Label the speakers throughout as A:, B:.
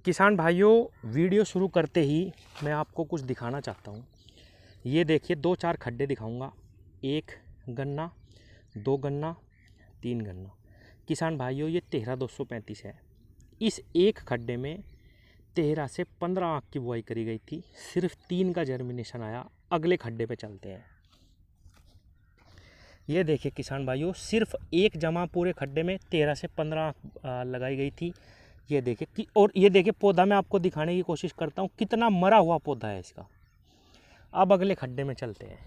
A: किसान भाइयों, वीडियो शुरू करते ही मैं आपको कुछ दिखाना चाहता हूँ। ये देखिए, 2-4 खड्डे दिखाऊंगा। 1 गन्ना, 2 गन्ना, 3 गन्ना। किसान भाइयों, ये 13-235 है। इस एक खड्डे में 13 से 15 आँख की बुआई करी गई थी। सिर्फ 3 का जर्मिनेशन आया। अगले खड्डे पे चलते हैं। ये देखिए किसान भाइयों, सिर्फ एक जमा पूरे खड्डे में 13 से 15 आँख लगाई गई थी। ये देखिए कि, और ये देखिए पौधा मैं आपको दिखाने की कोशिश करता हूँ कितना मरा हुआ पौधा है इसका। अब अगले खड्डे में चलते हैं।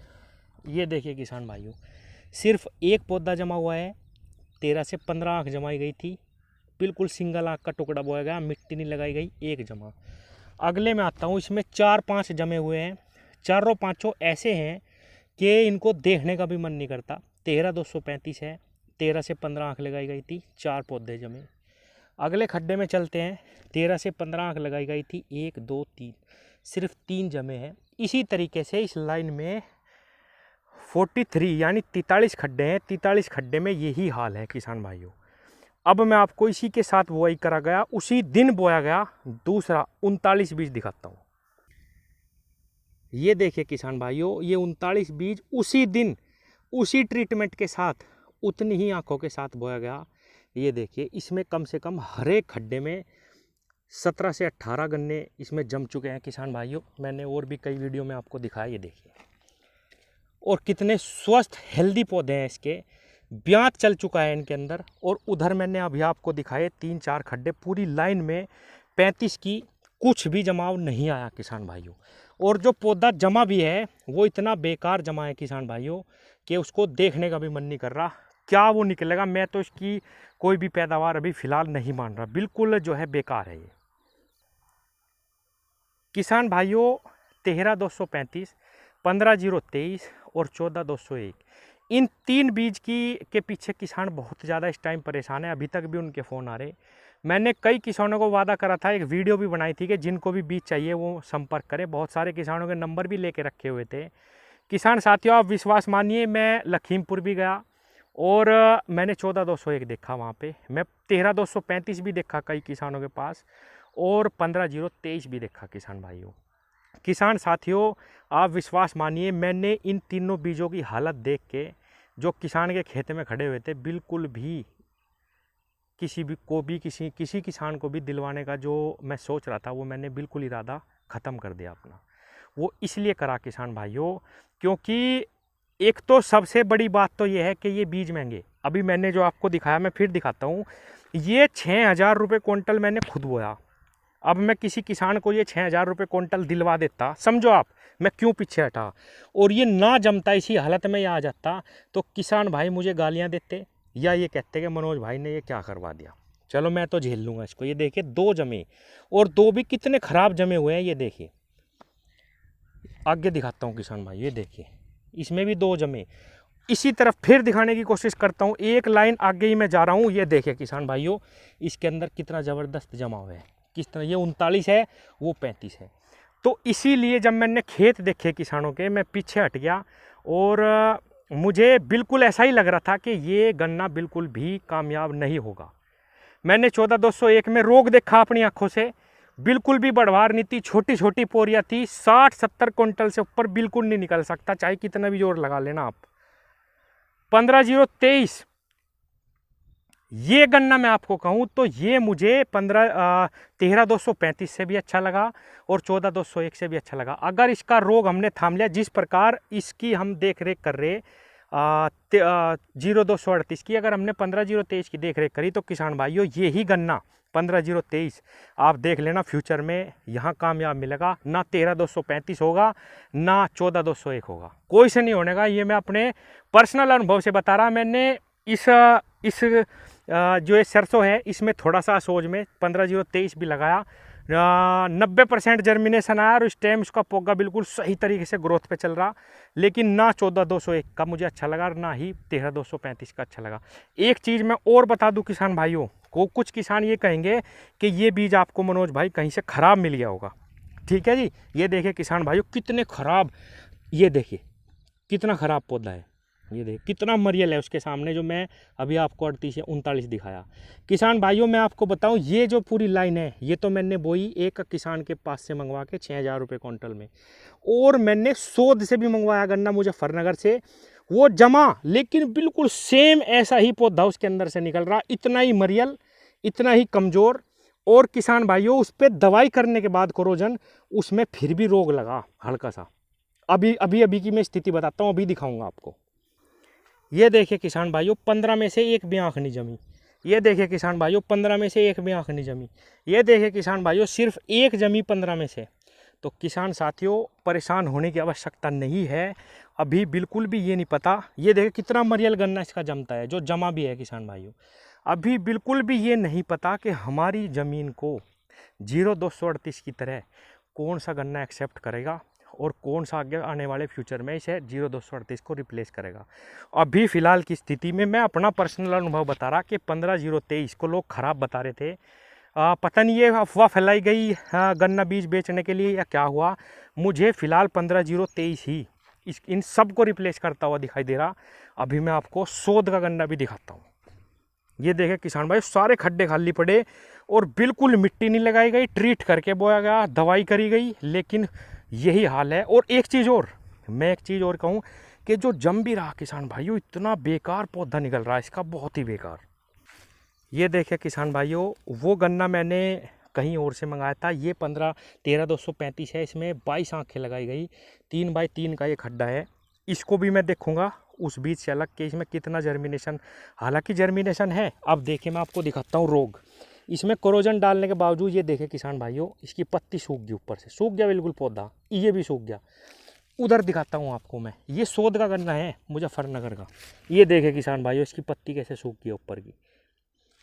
A: ये देखिए किसान भाइयों, सिर्फ एक पौधा जमा हुआ है। 13 से 15 आँख जमाई गई थी। बिल्कुल सिंगल आँख का टुकड़ा बोया गया, मिट्टी नहीं लगाई गई, एक जमा। अगले में आता हूँ, इसमें 4-5 जमे हुए हैं। चारों पाँचों ऐसे हैं कि इनको देखने का भी मन नहीं करता। 13-235 है। 13 से 15 आँख लगाई गई थी, 4 पौधे जमे। अगले खड्डे में चलते हैं। 13 से 15 आँख लगाई गई थी, 1 2 3, सिर्फ 3 जमे हैं। इसी तरीके से इस लाइन में 43 यानी 43 खड्डे हैं। 43 खड्डे में यही हाल है किसान भाइयों। अब मैं आपको इसी के साथ बुआई करा गया, उसी दिन बोया गया दूसरा 39 बीज दिखाता हूँ। ये देखिए किसान भाइयों, ये 39 बीज उसी दिन उसी ट्रीटमेंट के साथ उतनी ही आँखों के साथ बोया गया। ये देखिए, इसमें कम से कम हर एक खड्डे में 17 से 18 गन्ने इसमें जम चुके हैं किसान भाइयों। मैंने और भी कई वीडियो में आपको दिखाया। ये देखिए, और कितने स्वस्थ हेल्दी पौधे हैं इसके। ब्यात चल चुका है इनके अंदर। और उधर मैंने अभी आपको दिखाए 3-4 खड्डे पूरी लाइन में 35 की, कुछ भी जमाव नहीं आया किसान भाइयों। और जो पौधा जमा भी है वो इतना बेकार जमा है किसान भाइयों कि उसको देखने का भी मन नहीं कर रहा। क्या वो निकलेगा, मैं तो इसकी कोई भी पैदावार अभी फ़िलहाल नहीं मान रहा। बिल्कुल जो है बेकार है ये किसान भाइयों। 13-235, 15-023 और 14-201, इन 3 बीज के पीछे किसान बहुत ज़्यादा इस टाइम परेशान है। अभी तक भी उनके फ़ोन आ रहे। मैंने कई किसानों को वादा करा था, एक वीडियो भी बनाई थी कि जिनको भी बीज चाहिए वो संपर्क करें। बहुत सारे किसानों के नंबर भी लेके रखे हुए थे। किसान साथियों, आप विश्वास मानिए, मैं लखीमपुर भी गया और मैंने 14-201 देखा वहाँ पे। मैं 13-235 भी देखा कई किसानों के पास, और 15-023 भी देखा किसान भाइयों। किसान साथियों, आप विश्वास मानिए, मैंने इन तीनों बीजों की हालत देख के जो किसान के खेत में खड़े हुए थे, बिल्कुल भी किसी किसान को भी दिलवाने का जो मैं सोच रहा था वो मैंने बिल्कुल इरादा ख़त्म कर दिया अपना। वो इसलिए करा किसान भाइयों क्योंकि एक तो सबसे बड़ी बात तो ये है कि ये बीज महंगे। अभी मैंने जो आपको दिखाया, मैं फिर दिखाता हूँ। ये 6,000 रुपये क्विंटल मैंने खुद बोया। अब मैं किसी किसान को ये 6,000 रुपये क्विंटल दिलवा देता, समझो आप मैं क्यों पीछे हटा, और ये ना जमता, इसी हालत में ये आ जाता, तो किसान भाई मुझे गालियाँ देते या ये कहते कि मनोज भाई ने ये क्या करवा दिया। चलो मैं तो झेल लूँगा इसको। ये देखिए 2 जमे, और 2 भी कितने ख़राब जमे हुए हैं। ये देखिए, आगे दिखाता हूँ किसान भाई। ये देखिए, इसमें भी 2 जमे। इसी तरफ फिर दिखाने की कोशिश करता हूँ, एक लाइन आगे ही मैं जा रहा हूँ। ये देखिए किसान भाइयों, इसके अंदर कितना ज़बरदस्त जमा हुआ है। किस तरह, ये 39 है, वो 35 है। तो इसीलिए जब मैंने खेत देखे किसानों के, मैं पीछे हट गया और मुझे बिल्कुल ऐसा ही लग रहा था कि ये गन्ना बिल्कुल भी कामयाब नहीं होगा। मैंने 14-201 में रोग देखा अपनी आँखों से, बिल्कुल भी बढ़वार नहीं थी, छोटी छोटी पोरियाँ थी। 60-70 क्विंटल से ऊपर बिल्कुल नहीं निकल सकता, चाहे कितना भी जोर लगा लेना आप। 15-023 ये गन्ना मैं आपको कहूँ तो ये मुझे 13-235 से भी अच्छा लगा और 14-201 से भी अच्छा लगा। अगर इसका रोग हमने थाम लिया, जिस प्रकार इसकी हम देख रेख कर रहे 0-238 की, अगर हमने 15-023 की देख रेख करी, तो किसान भाइयों यही गन्ना 15-023 आप देख लेना फ्यूचर में यहाँ कामयाब मिलेगा। ना 13-235 होगा, ना 14-201 होगा, कोई से नहीं होने का। ये मैं अपने पर्सनल अनुभव से बता रहा। मैंने इस जो ये सरसों है, इसमें थोड़ा सा सोज में 15-023 भी लगाया। 90% जर्मिनेशन आया और इस टाइम उसका पौधा बिल्कुल सही तरीके से ग्रोथ पे चल रहा। लेकिन ना 14-201 का मुझे अच्छा लगा, ना ही 13-235 का अच्छा लगा। एक चीज़ मैं और बता दूं किसान भाइयों को, कुछ किसान ये कहेंगे कि ये बीज आपको मनोज भाई कहीं से ख़राब मिल गया होगा। ठीक है जी, ये देखिए किसान भाइयों कितने ख़राब, ये देखिए कितना ख़राब पौधा है। ये देख कितना मरियल है उसके सामने, जो मैं अभी आपको 38 या 39 दिखाया। किसान भाइयों मैं आपको बताऊं, ये जो पूरी लाइन है ये तो मैंने बोई एक किसान के पास से मंगवा के 6,000 रुपये क्विंटल में, और मैंने सोध से भी मंगवाया गन्ना मुजफ्फरनगर से, वो जमा, लेकिन बिल्कुल सेम ऐसा ही पौधा उसके अंदर से निकल रहा, इतना ही मरियल, इतना ही कमज़ोर। और किसान भाइयों उस पर दवाई करने के बाद कोरोजन, उसमें फिर भी रोग लगा हल्का सा। अभी की मैं स्थिति बताता हूँ, अभी दिखाऊंगा आपको। ये देखिए किसान भाइयों 15 में से एक भी आँख नहीं जमी। ये देखिए किसान भाइयों 15 में से एक भी आँख नहीं जमी। ये देखिए किसान भाइयों सिर्फ एक जमी 15 में से। तो किसान साथियों परेशान होने की आवश्यकता नहीं है, अभी बिल्कुल भी ये नहीं पता। ये देखिए कितना मरियल गन्ना इसका जमता है, जो जमा भी है किसान भाइयों। अभी बिल्कुल भी ये नहीं पता कि हमारी ज़मीन को 0238 की तरह कौन सा गन्ना एक्सेप्ट करेगा और कौन सा आगे आने वाले फ्यूचर में इसे 0238 को रिप्लेस करेगा। अभी फ़िलहाल की स्थिति में मैं अपना पर्सनल अनुभव बता रहा कि 15-023 को लोग ख़राब बता रहे थे। पता नहीं ये अफवाह फैलाई गई गन्ना बीज बेचने के लिए या क्या हुआ। मुझे फ़िलहाल 15-023 ही इन सब को रिप्लेस करता हुआ दिखाई दे रहा। अभी मैं आपको सोध का गन्ना भी दिखाता हूँ। ये देखे किसान भाई सारे खड्डे खाली पड़े और बिल्कुल मिट्टी नहीं लगाई गई, ट्रीट करके बोया गया, दवाई करी गई, लेकिन यही हाल है। और एक चीज़ और, मैं एक चीज़ और कहूँ कि जो जम भी रहा किसान भाइयों, इतना बेकार पौधा निकल रहा है इसका, बहुत ही बेकार। ये देखे किसान भाइयों वो गन्ना मैंने कहीं और से मंगाया था, ये 13-235 है, इसमें 22 आँखें लगाई गई, 3x3 का ये खड्डा है। इसको भी मैं देखूंगा उस बीज से अलग के इसमें कितना जर्मिनेशन, हालांकि जर्मिनेशन है। अब देखिए मैं आपको दिखाता हूँ रोग। इसमें कोरोजन डालने के बावजूद ये देखे किसान भाइयों इसकी पत्ती सूख गई, ऊपर से सूख गया बिल्कुल पौधा, ये भी सूख गया। उधर दिखाता हूँ आपको मैं, ये सोध का गन्ना है मुजफ्फरनगर का। ये देखे किसान भाइयों इसकी पत्ती कैसे सूख गई ऊपर की,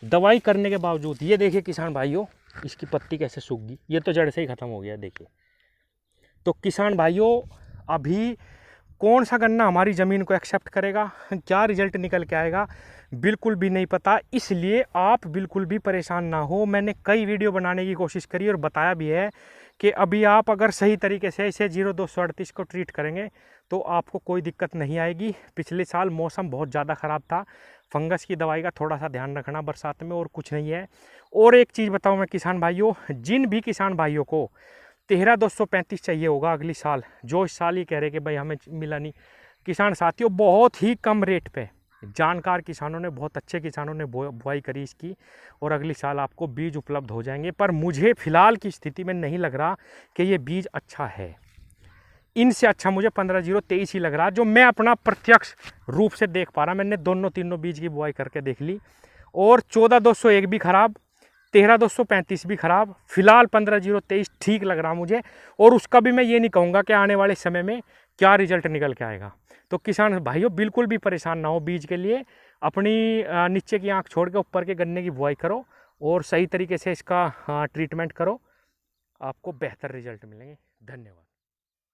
A: दवाई करने के बावजूद। ये देखिए किसान भाइयों इसकी पत्ती कैसे सूख गई, ये तो जड़ से ही ख़त्म हो गया देखिए। तो किसान भाइयों अभी कौन सा गन्ना हमारी ज़मीन को एक्सेप्ट करेगा, क्या रिजल्ट निकल के आएगा, बिल्कुल भी नहीं पता। इसलिए आप बिल्कुल भी परेशान ना हो। मैंने कई वीडियो बनाने की कोशिश करी और बताया भी है कि अभी आप अगर सही तरीके से इसे 0238 को ट्रीट करेंगे तो आपको कोई दिक्कत नहीं आएगी। पिछले साल मौसम बहुत ज़्यादा ख़राब था, फंगस की दवाई का थोड़ा सा ध्यान रखना बरसात में, और कुछ नहीं है। और एक चीज़ बताऊँ मैं किसान भाइयों, जिन भी किसान भाइयों को 13-235 चाहिए होगा अगली साल, जो इस साल ही कह रहे कि भाई हमें मिला नहीं, किसान साथियों बहुत ही कम रेट पे जानकार किसानों ने, बहुत अच्छे किसानों ने बुआई करी इसकी, और अगली साल आपको बीज उपलब्ध हो जाएंगे। पर मुझे फ़िलहाल की स्थिति में नहीं लग रहा कि ये बीज अच्छा है। इनसे अच्छा मुझे 15-023 ही लग रहा, जो मैं अपना प्रत्यक्ष रूप से देख पा रहा। मैंने दोनों तीनों बीज की बुआई करके देख ली, और 14-201 भी ख़राब, 13-235 भी ख़राब, फिलहाल 15-023 ठीक लग रहा मुझे। और उसका भी मैं ये नहीं कहूँगा कि आने वाले समय में क्या रिजल्ट निकल के आएगा। तो किसान भाइयों बिल्कुल भी परेशान ना हो बीज के लिए, अपनी नीचे की आँख छोड़ के ऊपर के गन्ने की बुआई करो और सही तरीके से इसका ट्रीटमेंट करो, आपको बेहतर रिजल्ट मिलेंगे। धन्यवाद।